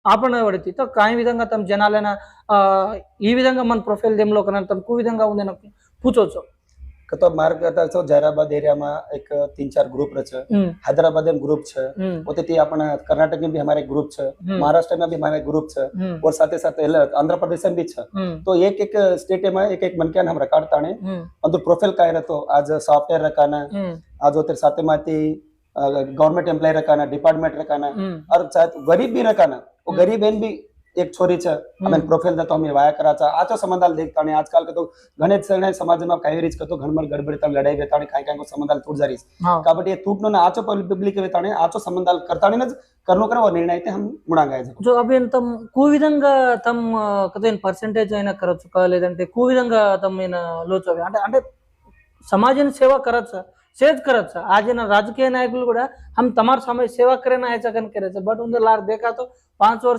ఆపణ పడితే తో కాయి విధంగా తమ జనాలైన ఈ విధంగా మన ప్రొఫైల్ దేంలో కన తమ కు విధంగా ఉందని પૂછો તો માર્ગ કરતા છો જૈરાબાદ એરિયામાં એક 3-4 ग्रुप रहे છે, हैदराबाद में ग्रुप છે, ઓતેથી આપણા कर्नाटक में भी हमारे ग्रुप છે, महाराष्ट्र में भी हमारे ग्रुप છે और साथ ही साथ आंध्र प्रदेश में भी છે। तो एक एक स्टेट में एक एक मनक्यान हम रकाडताणे अंदर प्रोफाइल काय रहतो आज सॉफ्टवेयर रकाना आज होते साथे माती गवर्नमेंट एम्प्लॉय रकाना डिपार्टमेंट रकाना और गरीब भी रकाना वो गरीब बहन भी एक छोरी छे અમે પ્રોફાઇલ દતો અમે વાયા કરાचा આચો સંબંધાલ देखताणे आजकाल के तो घणे सणे समाज में काही रीच कतो घणमर गडबडता लड़ाई वेताणे काय काय को संबंधाल तूट जारीस काबटी तूटनो ना आचो पब्लिक वेताणे आचो संबंधाल करताणे न करनो करो निर्णय ते हम मुणांगाय जो अभी तम कु విధంగా తమ కదేన్ పర్సెంటేజ్ అయినా కరొచ్చు లేదంటే కు విధంగా తమ లోచోవి అంటే అంటే సమాజాన్ని సేవ కరొచ్చు सेज करायचं आज ना राजकीय नायकुలు కూడా हम तमार समय सेवा करे ना याचा कन करायचं बट उनका लार देखा तो 5 वर्ष